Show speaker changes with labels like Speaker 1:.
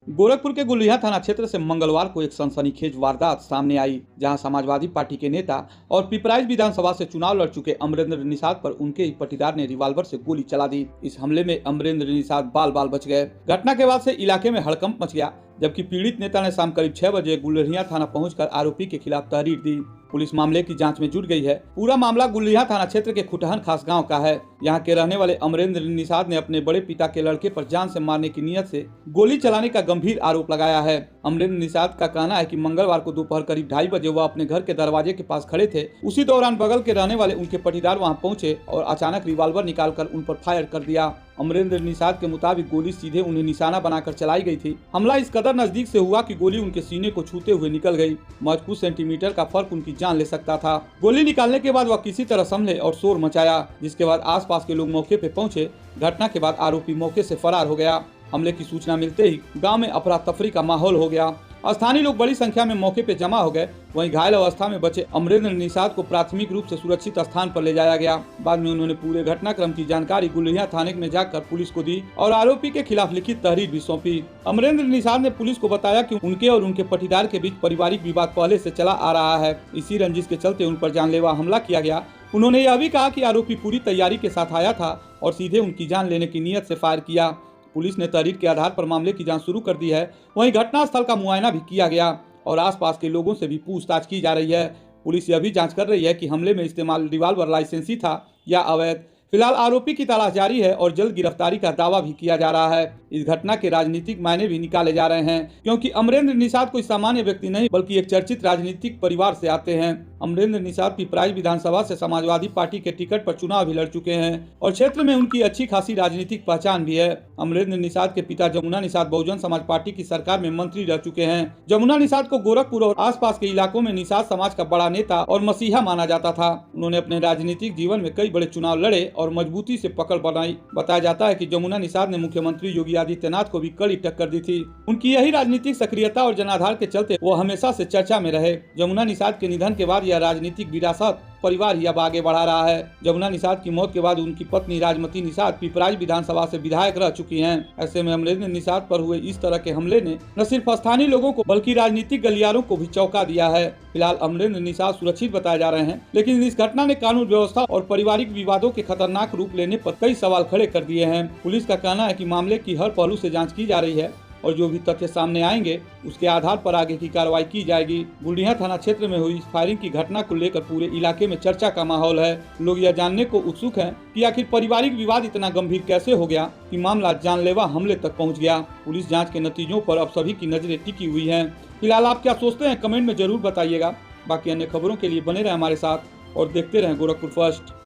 Speaker 1: गोरखपुर के गुलिया थाना क्षेत्र से मंगलवार को एक सनसनीखेज वारदात सामने आई, जहां समाजवादी पार्टी के नेता और पिपराइच विधानसभा से चुनाव लड़ चुके अमरेंद्र निषाद पर उनके ही पटीदार ने रिवाल्वर से गोली चला दी। इस हमले में अमरेंद्र निषाद बाल बाल बच गए। घटना के बाद से इलाके में हड़कंप मच गया, जबकि पीड़ित नेता ने शाम करीब 6 बजे गुलिया थाना पहुंचकर आरोपी के खिलाफ तहरीर दी। पुलिस मामले की जांच में जुट गई है। पूरा मामला गुलिया थाना क्षेत्र के खुटहन खास गांव का है। यहां के रहने वाले अमरेंद्र निषाद ने अपने बड़े पिता के लड़के पर जान से मारने की नीयत से गोली चलाने का गंभीर आरोप लगाया है। अमरेंद्र निषाद का कहना है कि मंगलवार को दोपहर करीब 2:30 बजे वह अपने घर के दरवाजे के पास खड़े थे। उसी दौरान बगल के रहने वाले उनके पटीदार वहां पहुंचे और अचानक रिवाल्वर निकालकर उन पर फायर कर दिया। अमरेंद्र निषाद के मुताबिक गोली सीधे उन्हें निशाना बनाकर चलाई गई थी। हमला इस कदर नजदीक से हुआ कि गोली उनके सीने को छूते हुए निकल गई। महज कुछ सेंटीमीटर का फर्क उनकी जान ले सकता था। गोली निकालने के बाद वह किसी तरह संभले और शोर मचाया, जिसके बाद आसपास के लोग मौके पर पहुंचे। घटना के बाद आरोपी मौके से फरार हो गया। हमले की सूचना मिलते ही गांव में अफरा तफरी का माहौल हो गया। स्थानीय लोग बड़ी संख्या में मौके पर जमा हो गए। वहीं घायल अवस्था में बचे अमरेंद्र निषाद को प्राथमिक रूप से सुरक्षित स्थान पर ले जाया गया। बाद में उन्होंने पूरे घटनाक्रम की जानकारी गुलिया थाने में जाकर पुलिस को दी और आरोपी के खिलाफ लिखित तहरीर भी सौंपी। अमरेंद्र निषाद ने पुलिस को बताया कि उनके और उनके पटीदार के बीच पारिवारिक विवाद पहले से चला आ रहा है। इसी रंजिश के चलते उन पर जानलेवा हमला किया गया। उन्होंने यह भी कहा कि आरोपी पूरी तैयारी के साथ आया था और सीधे उनकी जान लेने की नीयत से फायर किया। पुलिस ने तहरीर के आधार पर मामले की जांच शुरू कर दी है। वहीं घटनास्थल का मुआयना भी किया गया और आसपास के लोगों से भी पूछताछ की जा रही है। पुलिस यह भी जांच कर रही है कि हमले में इस्तेमाल रिवाल्वर लाइसेंसी था या अवैध। फिलहाल आरोपी की तलाश जारी है और जल्द गिरफ्तारी का दावा भी किया जा रहा है। इस घटना के राजनीतिक मायने भी निकाले जा रहे हैं, क्योंकि अमरेंद्र निषाद कोई सामान्य व्यक्ति नहीं बल्कि एक चर्चित राजनीतिक परिवार से आते हैं। अमरेंद्र निषाद पिपराइच विधानसभा से समाजवादी पार्टी के टिकट पर चुनाव भी लड़ चुके हैं और क्षेत्र में उनकी अच्छी खासी राजनीतिक पहचान भी है। अमरेंद्र निषाद के पिता जमुना निषाद बहुजन समाज पार्टी की सरकार में मंत्री रह चुके हैं। जमुना निषाद को गोरखपुर और आसपास के इलाकों में निषाद समाज का बड़ा नेता और मसीहा माना जाता था। उन्होंने अपने राजनीतिक जीवन में कई बड़े चुनाव लड़े और मजबूती से पकड़ बनाई। बताया जाता है कि जमुना निषाद ने मुख्यमंत्री योगी आदित्यनाथ को भी कड़ी टक्कर दी थी। उनकी यही राजनीतिक सक्रियता और जनाधार के चलते वो हमेशा से चर्चा में रहे। जमुना निषाद के निधन के बाद यह राजनीतिक विरासत परिवार ही अब आगे बढ़ा रहा है। जमुना निषाद की मौत के बाद उनकी पत्नी राजमती निषाद पिपराइच विधानसभा से विधायक रह चुकी हैं। ऐसे में अमरेंद्र निषाद पर हुए इस तरह के हमले ने न सिर्फ स्थानीय लोगों को बल्कि राजनीतिक गलियारों को भी चौंका दिया है। फिलहाल अमरेंद्र निषाद सुरक्षित बताए जा रहे हैं, लेकिन इस घटना ने कानून व्यवस्था और पारिवारिक विवादों के खतरनाक रूप लेने पर कई सवाल खड़े कर दिए हैं। पुलिस का कहना है कि मामले की हर पहलू से जाँच की जा रही है और जो भी तथ्य सामने आएंगे उसके आधार पर आगे की कार्रवाई की जाएगी। गुलिया थाना क्षेत्र में हुई फायरिंग की घटना को लेकर पूरे इलाके में चर्चा का माहौल है। लोग यह जानने को उत्सुक हैं कि आखिर पारिवारिक विवाद इतना गंभीर कैसे हो गया कि मामला जानलेवा हमले तक पहुंच गया। पुलिस जांच के नतीजों पर अब सभी की नजरें टिकी हुई हैं। फिलहाल आप क्या सोचते हैं, कमेंट में जरूर बताइएगा। बाकी अन्य खबरों के लिए बने रहे हमारे साथ और देखते रहें गोरखपुर फर्स्ट।